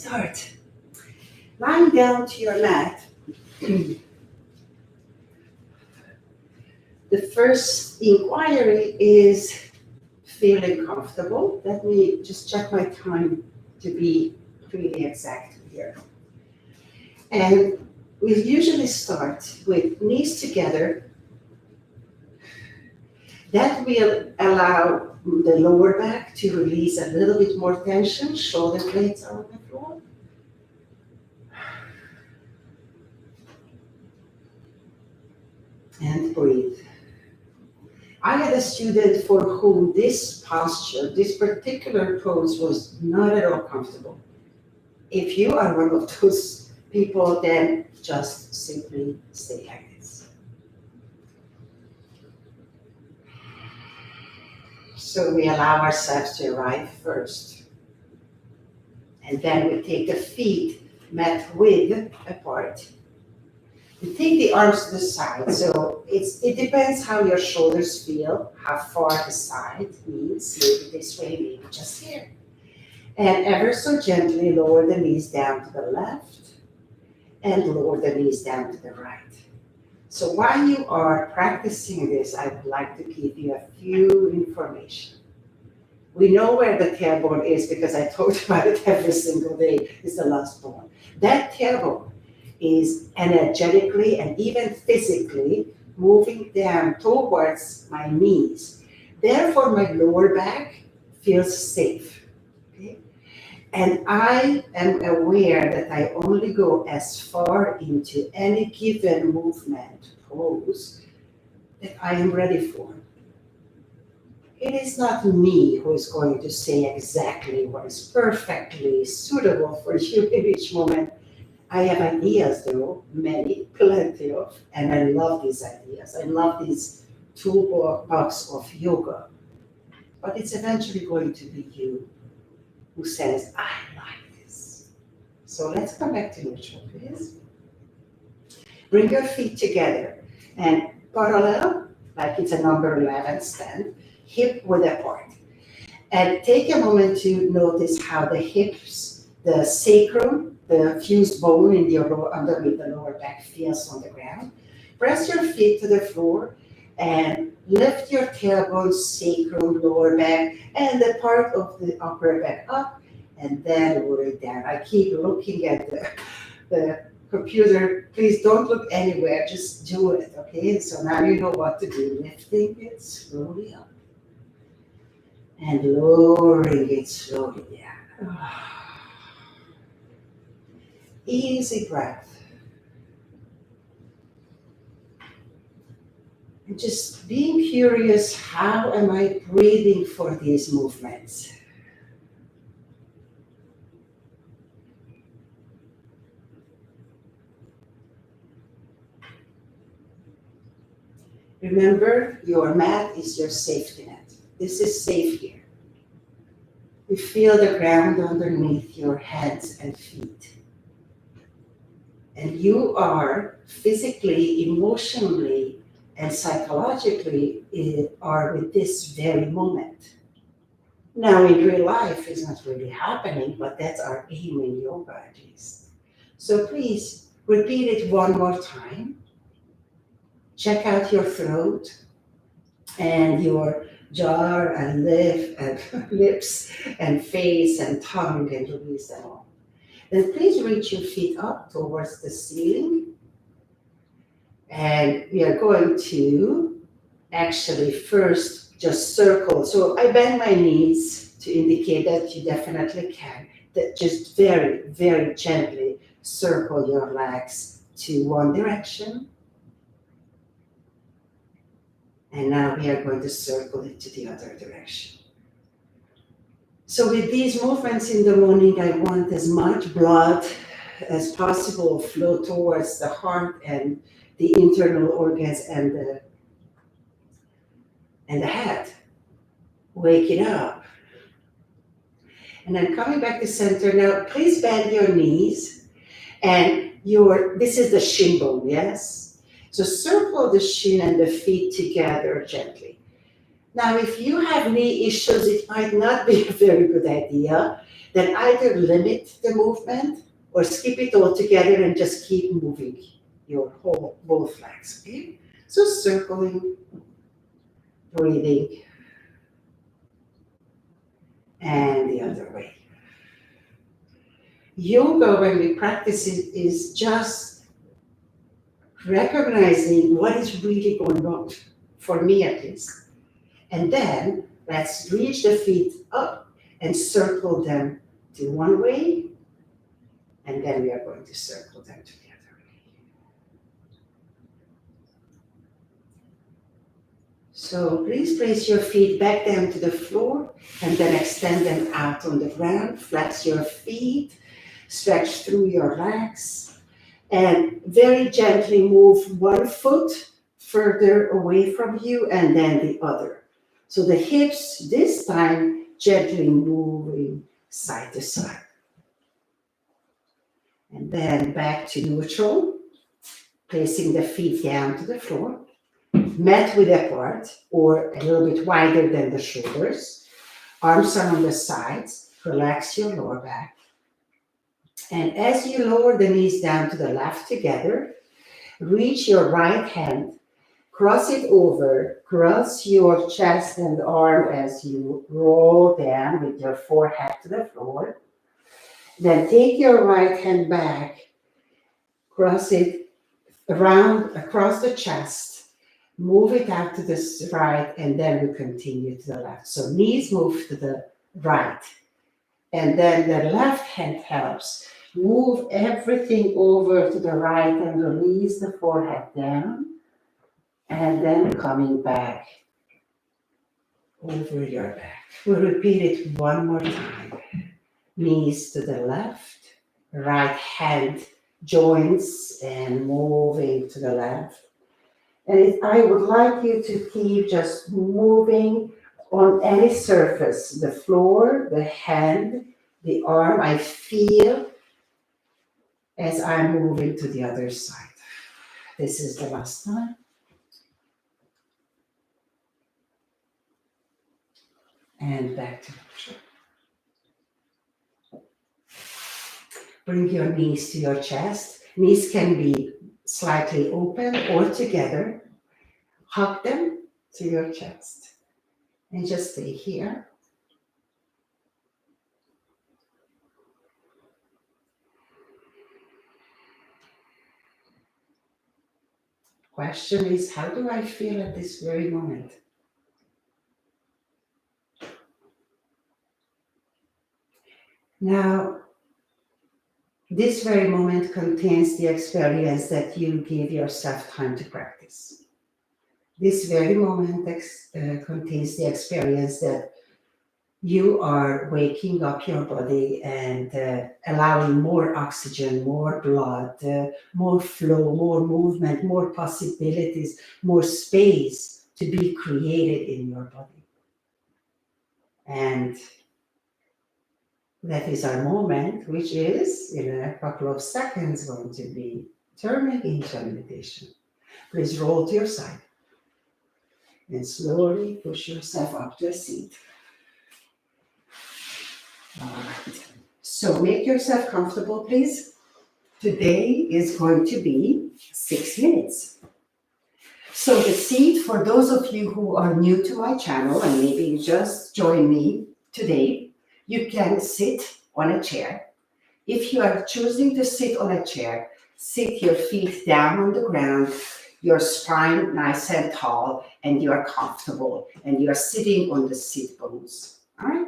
start. Lying down to your mat, the first inquiry is feeling comfortable. Let me just check my time to be really exact here. And we usually start with knees together. That will allow the lower back to release a little bit more tension. Shoulder blades are on the floor. And breathe. I had a student for whom this posture, this particular pose was not at all comfortable. If you are one of those people, then just simply stay like this. So we allow ourselves to arrive first. And then we take the feet mat width apart. You take the arms to the side, so it depends how your shoulders feel, how far the side means, maybe this way, maybe just here. And ever so gently lower the knees down to the left and lower the knees down to the right. So while you are practicing this, I would like to give you a few information. We know where the tailbone is because I talk about it every single day. It's the last bone. That tailbone is energetically and even physically moving down towards my knees. Therefore, my lower back feels safe. Okay? And I am aware that I only go as far into any given movement, pose, that I am ready for. It is not me who is going to say exactly what is perfectly suitable for you in each moment. I have ideas though, many, plenty of, and I love these ideas. I love this toolbox of yoga. But it's eventually going to be you who says, I like this. So let's come back to neutral, please. Bring your feet together and parallel, like it's a number 11 stand, hip width apart. And take a moment to notice how the hips, the sacrum, the fused bone in the underneath the lower back feels on the ground. Press your feet to the floor and lift your tailbone, sacrum, lower back, and the part of the upper back up, and then lower it down. I keep looking at the computer. Please don't look anywhere, just do it, okay? So now you know what to do. Lifting it slowly up and lowering it slowly down. Easy breath. And just being curious, how am I breathing for these movements? Remember, your mat is your safety net. This is safe here. You feel the ground underneath your hands and feet. And you are physically, emotionally, and psychologically are with this very moment. Now in real life, it's not really happening, but that's our aim in yoga at least. So please repeat it one more time. Check out your throat and your jaw and lip and lips and face and tongue, and release them all. Then please reach your feet up towards the ceiling. And we are going to actually first just circle. So I bend my knees to indicate that you definitely can. That just very, very gently circle your legs to one direction. And now we are going to circle it to the other direction. So with these movements in the morning, I want as much blood as possible flow towards the heart and the internal organs and the head. Wake it up. And then coming back to center. Now, please bend your knees. And this is the shin bone, yes? So circle the shin and the feet together gently. Now, if you have knee issues, it might not be a very good idea. Then either limit the movement or skip it altogether and just keep moving your whole both legs. Okay? So circling, breathing, and the other way. Yoga, when we practice it, is just recognizing what is really going on, for me at least. And then let's reach the feet up and circle them to one way, and then we are going to circle them together. So please place your feet back down to the floor and then extend them out on the ground. Flex your feet, stretch through your legs, and very gently move one foot further away from you and then the other. So the hips this time gently moving side to side. And then back to neutral, placing the feet down to the floor, mat width apart or a little bit wider than the shoulders. Arms are on the sides, relax your lower back. And as you lower the knees down to the left together, reach your right hand, cross it over, cross your chest and arm as you roll down with your forehead to the floor. Then take your right hand back, cross it around across the chest, move it out to the right, and then we continue to the left. So knees move to the right, and then the left hand helps. Move everything over to the right and release the forehead down, and then coming back over your back. We'll repeat it one more time. Knees to the left, right hand joints and moving to the left. And I would like you to keep just moving on any surface, the floor, the hand, the arm. I feel as I'm moving to the other side. This is the last time. And back to neutral. Bring your knees to your chest. Knees can be slightly open or together. Hug them to your chest. And just stay here. Question is, how do I feel at this very moment? Now, this very moment contains the experience that you give yourself time to practice. This very moment contains the experience that you are waking up your body and allowing more oxygen, more blood, more flow, more movement, more possibilities, more space to be created in your body. And that is our moment, which is in a couple of seconds going to be turning into a meditation. Please roll to your side and slowly push yourself up to a seat. All right. So make yourself comfortable, please. Today is going to be 6 minutes. So the seat, for those of you who are new to my channel and maybe you just joined me today, you can sit on a chair. If you are choosing to sit on a chair, sit your feet down on the ground, your spine nice and tall, and you are comfortable, and you are sitting on the seat bones. All right?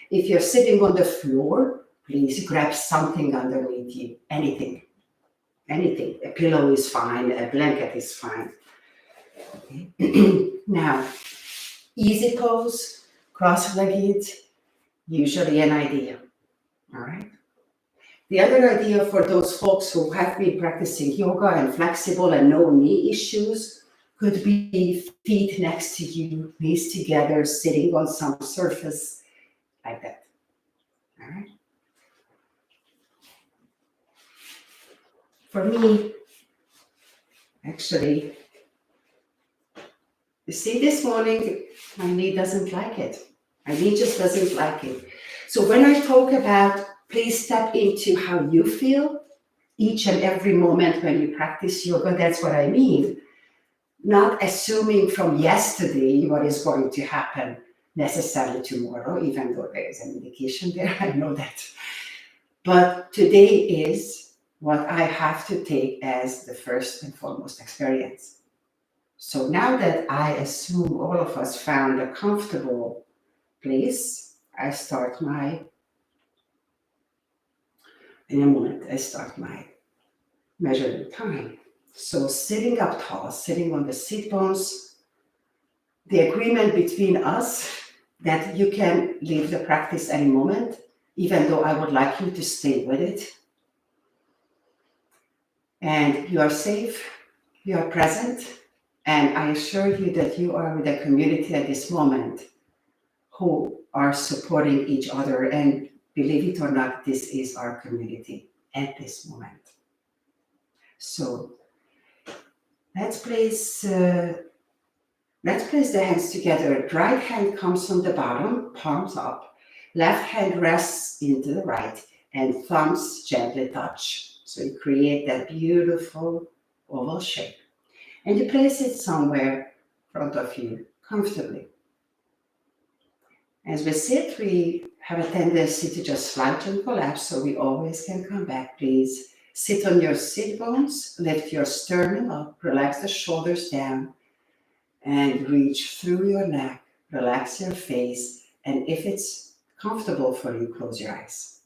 If you're sitting on the floor, please grab something underneath you. Anything. Anything. A pillow is fine, a blanket is fine. Okay. Now, easy pose, cross-legged, usually an idea. All right? The other idea for those folks who have been practicing yoga and flexible and no knee issues could be feet next to you, knees together, sitting on some surface like that. All right? For me, actually, You see, this morning, my knee doesn't like it. My knee just doesn't like it. So when I talk about please step into how you feel each and every moment when you practice yoga, that's what I mean. Not assuming from yesterday what is going to happen necessarily tomorrow, even though there is an indication there, I know that. But today is what I have to take as the first and foremost experience. So now that I assume all of us found a comfortable place, I start my measuring time. So sitting up tall, sitting on the sit bones, the agreement between us that you can leave the practice any moment, even though I would like you to stay with it. And you are safe, you are present, and I assure you that you are with a community at this moment who are supporting each other. And believe it or not, this is our community at this moment. So let's place the hands together. Right hand comes from the bottom, palms up. Left hand rests into the right, and thumbs gently touch. So you create that beautiful oval shape. And you place it somewhere in front of you, comfortably. As we sit, we have a tendency to just slouch and collapse, so we always can come back. Please sit on your sit bones, lift your sternum up, relax the shoulders down, and reach through your neck, relax your face, and if it's comfortable for you, close your eyes.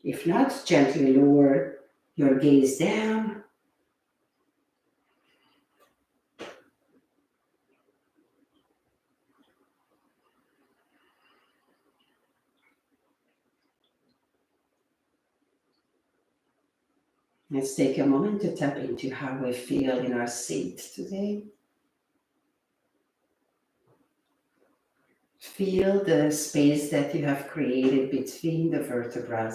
If not, gently lower your gaze down. Let's take a moment to tap into how we feel in our seat today. Feel the space that you have created between the vertebrae,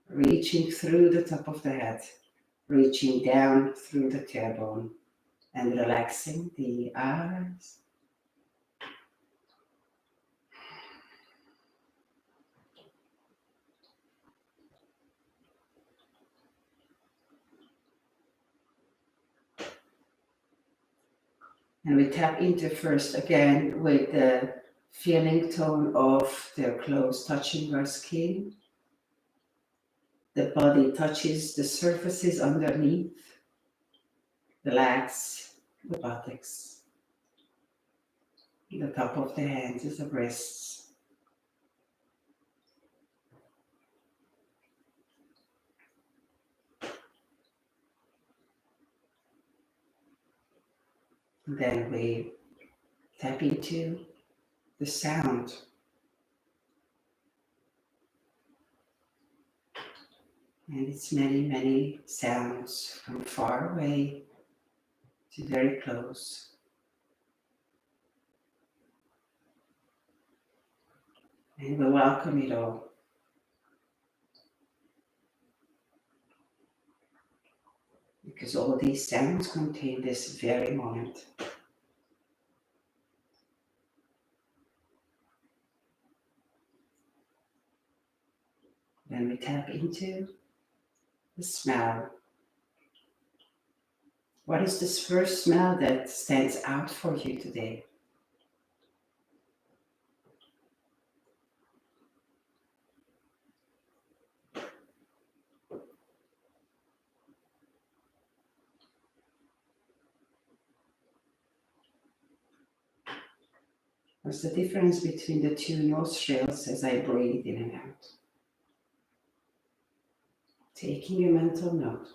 reaching through the top of the head, reaching down through the tailbone, and relaxing the eyes. And we tap into first again with the feeling tone of the clothes touching our skin. The body touches the surfaces underneath. Relax the buttocks, the top of the hands, the wrists. Then we tap into the sound. And it's many, many sounds from far away to very close. And we welcome it all. Because all these sounds contain this very moment. Then we tap into the smell. What is this first smell that stands out for you today? What's the difference between the two nostrils as I breathe in and out? Taking a mental note.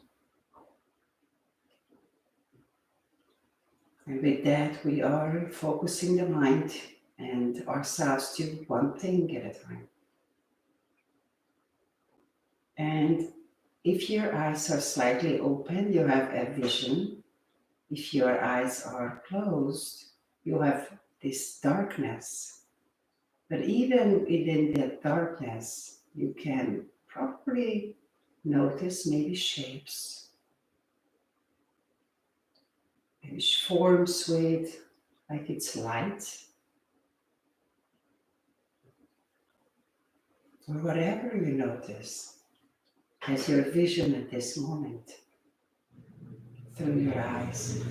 And with that, we are focusing the mind and ourselves to one thing at a time. And if your eyes are slightly open, you have a vision. If your eyes are closed, you have this darkness. But even within that darkness, you can probably notice maybe shapes which forms with like it's light, or whatever you notice as your vision at this moment through your eyes.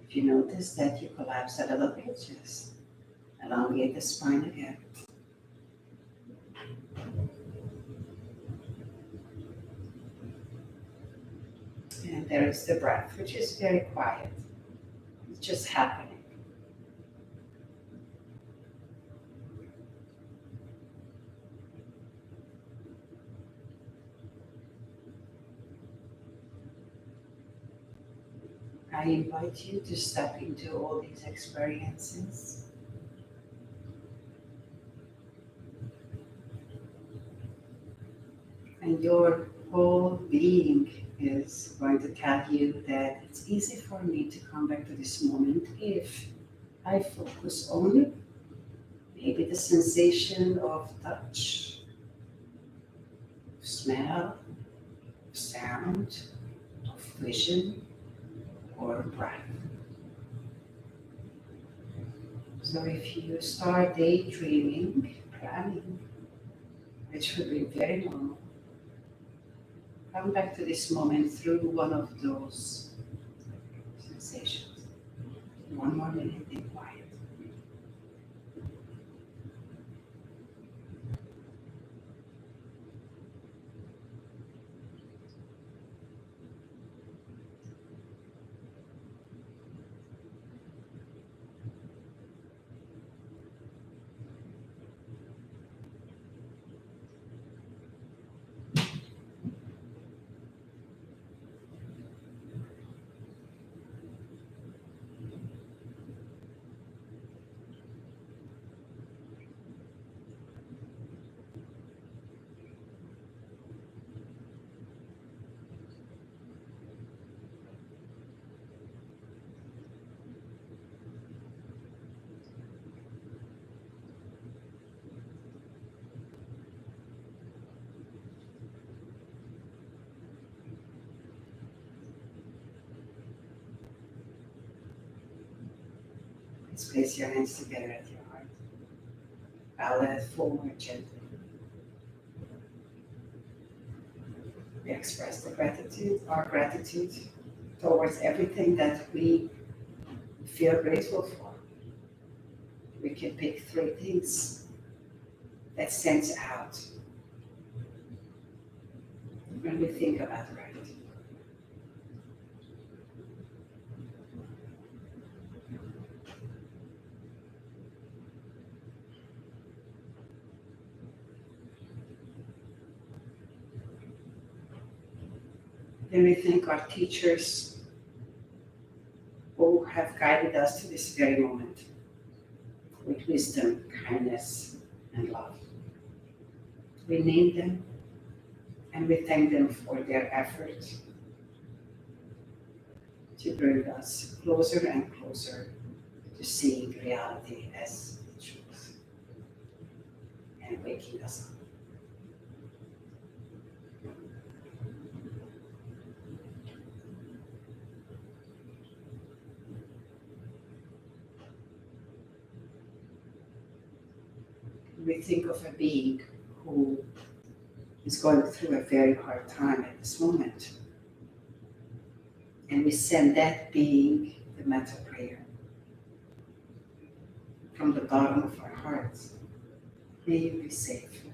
If you notice that you collapse a little bit, just elongate the spine again. And there is the breath, which is very quiet. It's just happening. I invite you to step into all these experiences. And your whole being is going to tell you that it's easy for me to come back to this moment if I focus on maybe the sensation of touch, smell, sound, of vision, or breath. So if you start daydreaming, planning, which would be very normal, come back to this moment through one of those sensations. One more minute in quiet. Let's place your hands together at your heart. Bow that forward gently. We express our gratitude towards everything that we feel grateful for. We can pick 3 things that stands out when we think about gratitude. Then we thank our teachers who have guided us to this very moment with wisdom, kindness, and love. We name them and we thank them for their effort to bring us closer and closer to seeing reality as truth and waking us up. We think of a being who is going through a very hard time at this moment. And we send that being the metta prayer from the bottom of our hearts. May you be safe.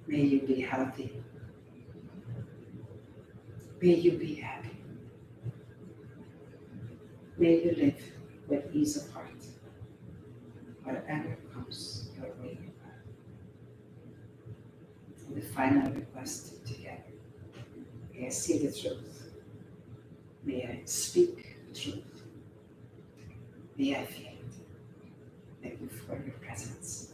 May you be healthy. May you be happy. May you live with ease of heart, whatever comes your way. And the final request together. May I see the truth. May I speak the truth. May I feel it. Thank you for your presence.